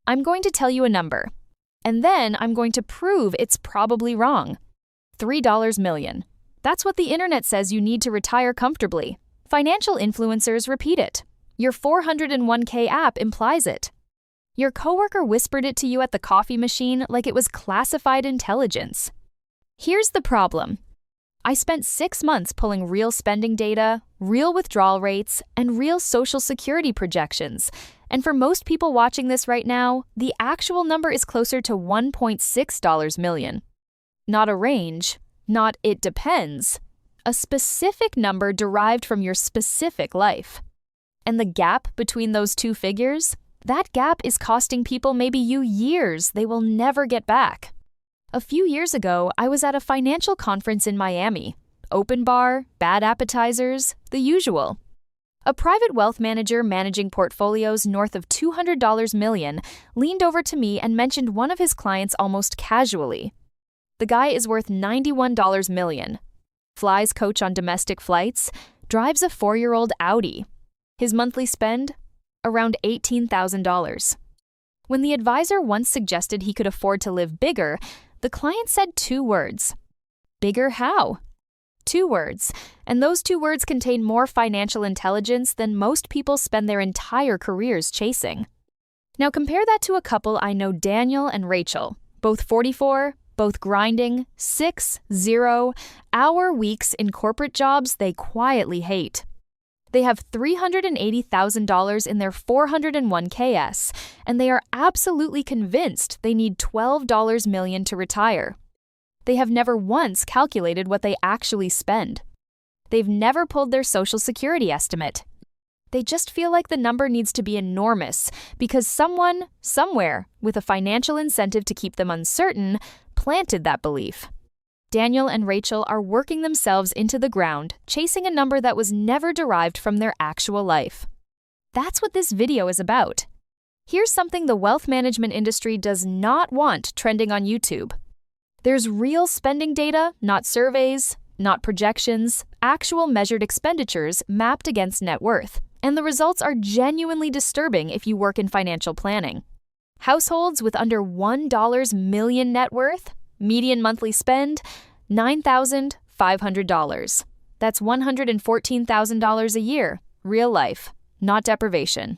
I'm going to tell you a number, and then I'm going to prove it's probably wrong. $3 million. That's what the internet says you need to retire comfortably. Financial influencers repeat it. Your 401k app implies it. Your coworker whispered it to you at the coffee machine like it was classified intelligence. Here's the problem. I spent 6 months pulling real spending data, real withdrawal rates, and real Social Security projections. And for most people watching this right now, the actual number is closer to $1.6 million. Not a range, not it depends. A specific number derived from your specific life. And the gap between those two figures? That gap is costing people maybe you years they will never get back. A few years ago, I was at a financial conference in Miami. Open bar, bad appetizers, the usual. A private wealth manager managing portfolios north of $200 million leaned over to me and mentioned one of his clients almost casually. The guy is worth $91 million. Flies coach on domestic flights, drives a 4-year-old Audi. His monthly spend? Around $18,000. When the advisor once suggested he could afford to live bigger, the client said 2 words. Bigger how? 2 words, and those 2 words contain more financial intelligence than most people spend their entire careers chasing. Now compare that to a couple I know, Daniel and Rachel, both 44, both grinding, 6-0-hour weeks in corporate jobs they quietly hate. They have $380,000 in their 401ks, and they are absolutely convinced they need $12 million to retire. They have never once calculated what they actually spend. They've never pulled their Social Security estimate. They just feel like the number needs to be enormous because someone, somewhere, with a financial incentive to keep them uncertain, planted that belief. Daniel and Rachel are working themselves into the ground, chasing a number that was never derived from their actual life. That's what this video is about. Here's something the wealth management industry does not want trending on YouTube. There's real spending data, not surveys, not projections, actual measured expenditures mapped against net worth. And the results are genuinely disturbing if you work in financial planning. Households with under $1 million net worth, median monthly spend, $9,500. That's $114,000 a year, real life, not deprivation.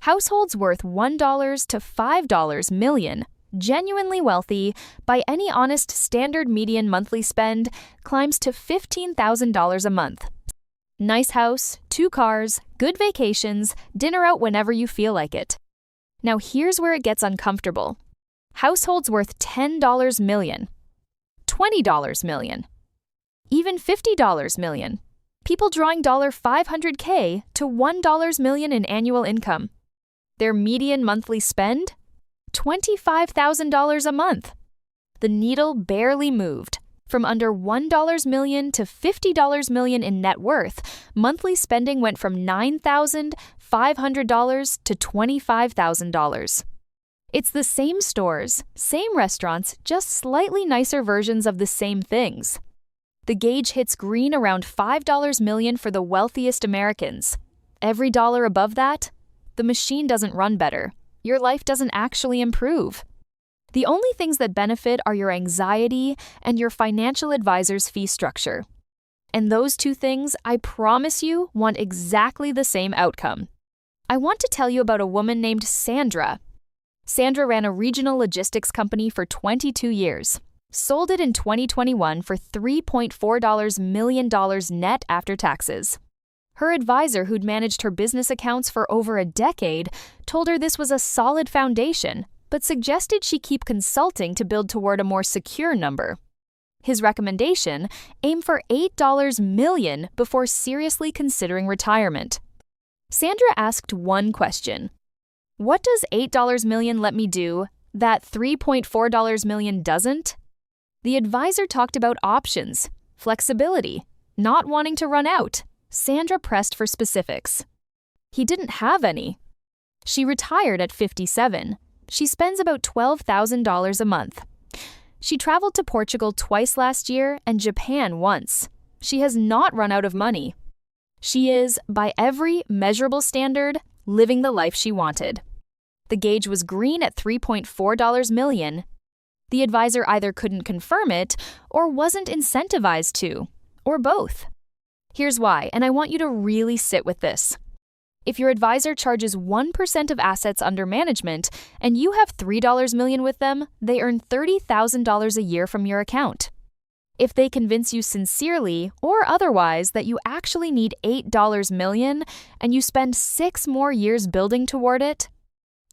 Households worth $1 to $5 million, genuinely wealthy, by any honest standard median monthly spend, climbs to $15,000 a month. Nice house, 2 cars, good vacations, dinner out whenever you feel like it. Now here's where it gets uncomfortable. Households worth $10 million, $20 million, even $50 million. People drawing $500K to $1 million in annual income. Their median monthly spend? $25,000 a month. The needle barely moved. From under $1 million to $50 million in net worth, monthly spending went from $9,500 to $25,000. It's the same stores, same restaurants, just slightly nicer versions of the same things. The gauge hits green around $5 million for the wealthiest Americans. Every dollar above that, the machine doesn't run better. Your life doesn't actually improve. The only things that benefit are your anxiety and your financial advisor's fee structure. And those 2 things, I promise you, want exactly the same outcome. I want to tell you about a woman named Sandra. Sandra ran a regional logistics company for 22 years, sold it in 2021 for $3.4 million net after taxes. Her advisor, who'd managed her business accounts for over a decade, told her this was a solid foundation, but suggested she keep consulting to build toward a more secure number. His recommendation: aim for $8 million before seriously considering retirement. Sandra asked one question: what does $8 million let me do that $3.4 million doesn't? The advisor talked about options, flexibility, not wanting to run out. Sandra pressed for specifics. He didn't have any. She retired at 57. She spends about $12,000 a month. She traveled to Portugal twice last year and Japan once. She has not run out of money. She is, by every measurable standard, living the life she wanted. The gauge was green at $3.4 million. The advisor either couldn't confirm it or wasn't incentivized to, or both. Here's why, and I want you to really sit with this. If your advisor charges 1% of assets under management and you have $3 million with them, they earn $30,000 a year from your account. If they convince you sincerely or otherwise that you actually need $8 million and you spend 6 more years building toward it,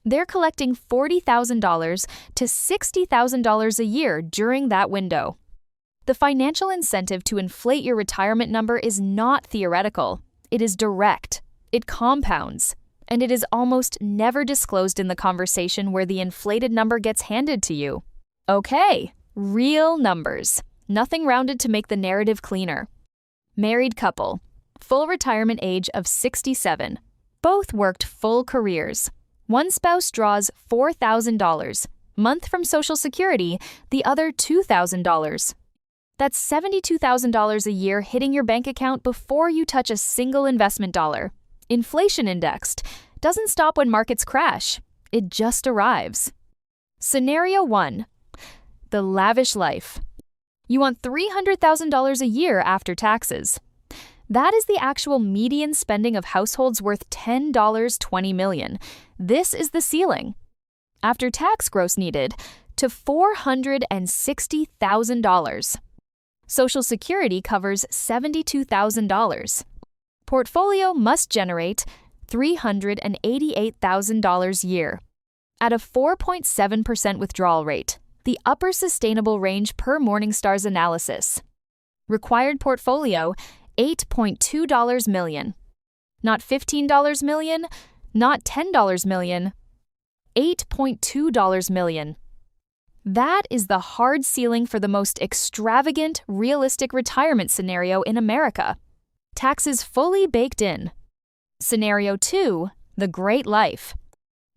they're collecting $40,000 to $60,000 a year during that window. The financial incentive to inflate your retirement number is not theoretical. It is direct. It compounds. And it is almost never disclosed in the conversation where the inflated number gets handed to you. Okay, real numbers. Nothing rounded to make the narrative cleaner. Married couple. Full retirement age of 67. Both worked full careers. One spouse draws $4,000, month from Social Security, the other $2,000. That's $72,000 a year hitting your bank account before you touch a single investment dollar. Inflation indexed. Doesn't stop when markets crash. It just arrives. Scenario 1. The lavish life. You want $300,000 a year after taxes. That is the actual median spending of households worth $10.20 million. This is the ceiling. After tax gross needed to $460,000. Social Security covers $72,000. Portfolio must generate $388,000 a year. At a 4.7% withdrawal rate, the upper sustainable range per Morningstar's analysis. Required portfolio, $8.2 million. Not $15 million, not $10 million, $8.2 million. That is the hard ceiling for the most extravagant, realistic retirement scenario in America. Taxes fully baked in. Scenario 2, the great life.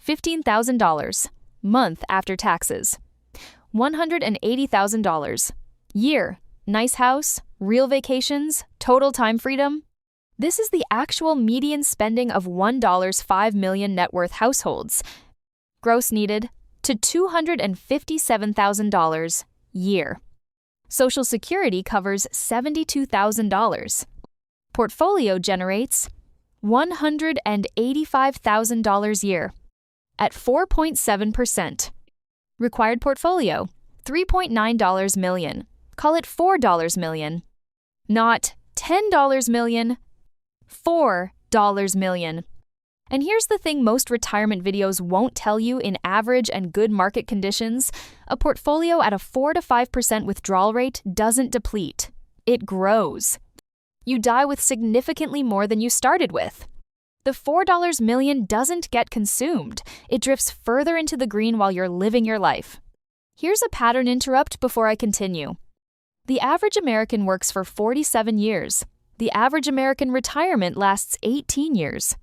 $15,000, month after taxes. $180,000. Year, nice house, real vacations, total time freedom. This is the actual median spending of $1.5 million net worth households. Gross needed to $257,000 year. Social Security covers $72,000. Portfolio generates $185,000 year at 4.7%. Required portfolio, $3.9 million. Call it $4 million. Not $10 million, $4 million. And here's the thing most retirement videos won't tell you in average and good market conditions. A portfolio at a 4 to 5% withdrawal rate doesn't deplete. It grows. You die with significantly more than you started with. The $4 million doesn't get consumed. It drifts further into the green while you're living your life. Here's a pattern interrupt before I continue. The average American works for 47 years. The average American retirement lasts 18 years.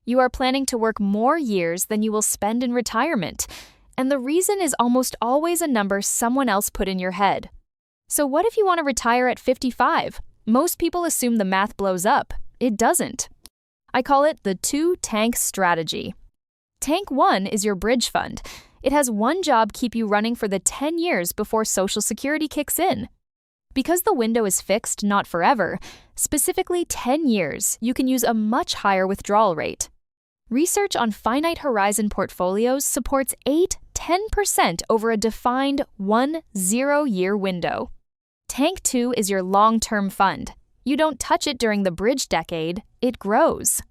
You are planning to work more years than you will spend in retirement, and the reason is almost always a number someone else put in your head. So what if you want to retire at 55? Most people assume the math blows up. It doesn't. I call it the 2-tank strategy. Tank 1 is your bridge fund. It has one job: keep you running for the 10 years before Social Security kicks in. Because the window is fixed, not forever, specifically 10 years, you can use a much higher withdrawal rate. Research on finite horizon portfolios supports 8-10% over a defined 1-0-year window. Tank 2 is your long-term fund. You don't touch it during the bridge decade, it grows.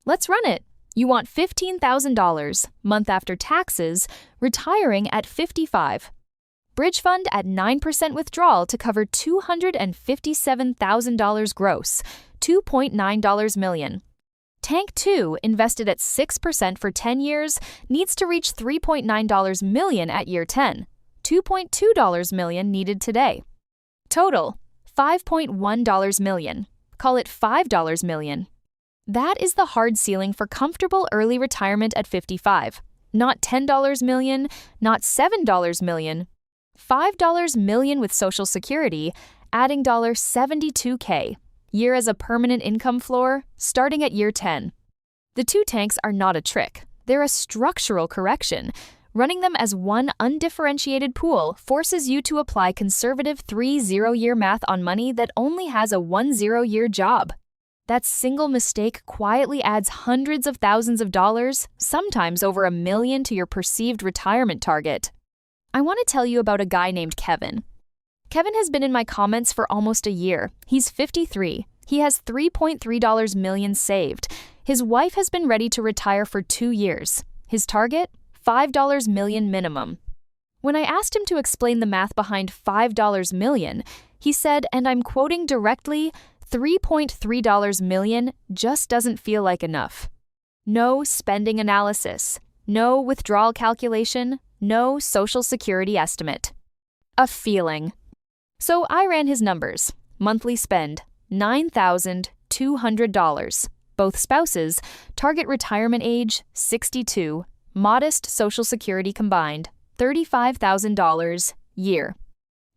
Let's run it. You want $15,000, month after taxes, retiring at 55. Bridge fund at 9% withdrawal to cover $257,000 gross, $2.9 million. Tank 2, invested at 6% for 10 years, needs to reach $3.9 million at year 10, $2.2 million needed today. Total, $5.1 million. Call it $5 million. That is the hard ceiling for comfortable early retirement at 55. Not $10 million, not $7 million. $5 million with Social Security, adding $72K. Year as a permanent income floor, starting at year 10. The 2 tanks are not a trick. They're a structural correction. Running them as one undifferentiated pool forces you to apply conservative 3-0-year math on money that only has a 1-0-year job. That single mistake quietly adds hundreds of thousands of dollars, sometimes over $1 million, to your perceived retirement target. I want to tell you about a guy named Kevin. Kevin has been in my comments for almost a year. He's 53. He has $3.3 million saved. His wife has been ready to retire for 2 years. His target? $5 million minimum. When I asked him to explain the math behind $5 million, he said, and I'm quoting directly, $3.3 million just doesn't feel like enough. No spending analysis, no withdrawal calculation, no Social Security estimate. A feeling. So I ran his numbers. Monthly spend, $9,200. Both spouses, target retirement age, 62. Modest Social Security combined, $35,000 year.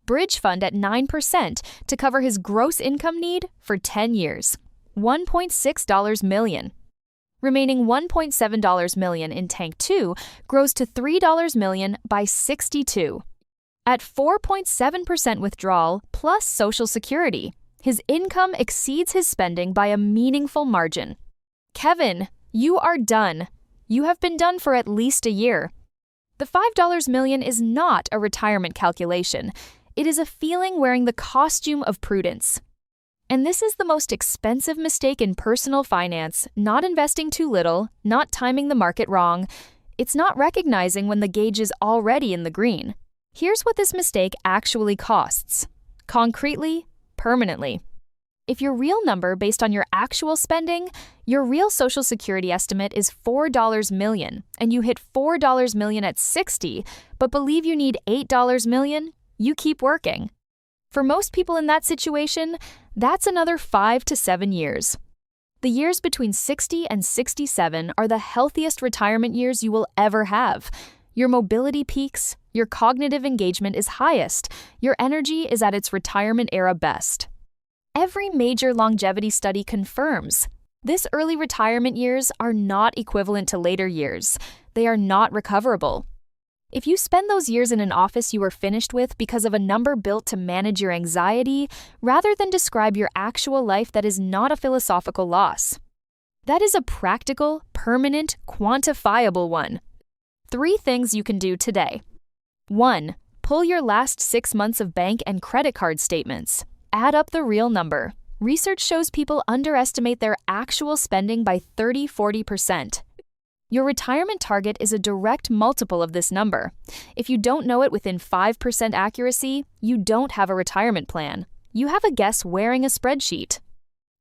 Bridge fund at 9% to cover his gross income need for 10 years, $1.6 million. Remaining $1.7 million in Tank 2 grows to $3 million by 62. At 4.7% withdrawal plus Social Security, his income exceeds his spending by a meaningful margin. Kevin, you are done. You have been done for at least a year. The $5 million is not a retirement calculation. It is a feeling wearing the costume of prudence. And this is the most expensive mistake in personal finance, not investing too little, not timing the market wrong. It's not recognizing when the gauge is already in the green. Here's what this mistake actually costs. Concretely, permanently. If your real number based on your actual spending, your real Social Security estimate is $4 million, and you hit $4 million at 60, but believe you need $8 million, you keep working. For most people in that situation, that's another 5 to 7 years. The years between 60 and 67 are the healthiest retirement years you will ever have. Your mobility peaks, your cognitive engagement is highest, your energy is at its retirement era best. Every major longevity study confirms this early retirement years are not equivalent to later years. They are not recoverable. If you spend those years in an office you were finished with because of a number built to manage your anxiety, rather than describe your actual life, that is not a philosophical loss. That is a practical, permanent, quantifiable one. 3 things you can do today. 1. Pull your last 6 months of bank and credit card statements. Add up the real number. Research shows people underestimate their actual spending by 30-40%. Your retirement target is a direct multiple of this number. If you don't know it within 5% accuracy, you don't have a retirement plan. You have a guess wearing a spreadsheet.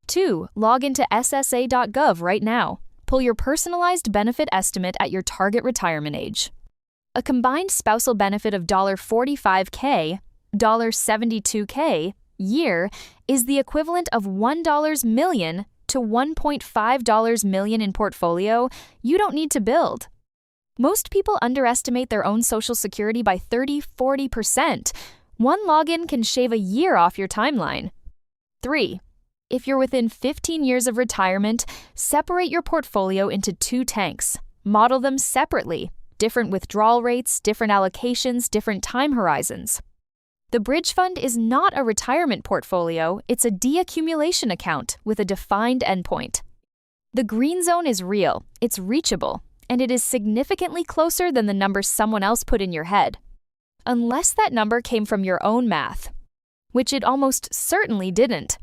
2. Log into ssa.gov right now. Pull your personalized benefit estimate at your target retirement age. A combined spousal benefit of $45K, $72K, year is the equivalent of $1 million to $1.5 million in portfolio you don't need to build. Most people underestimate their own Social Security by 30-40%. One login can shave a year off your timeline. 3. If you're within 15 years of retirement, separate your portfolio into 2 tanks. Model them separately. Different withdrawal rates, different allocations, different time horizons. The bridge fund is not a retirement portfolio, it's a deaccumulation account with a defined endpoint. The green zone is real, it's reachable, and it is significantly closer than the number someone else put in your head. Unless that number came from your own math, which it almost certainly didn't.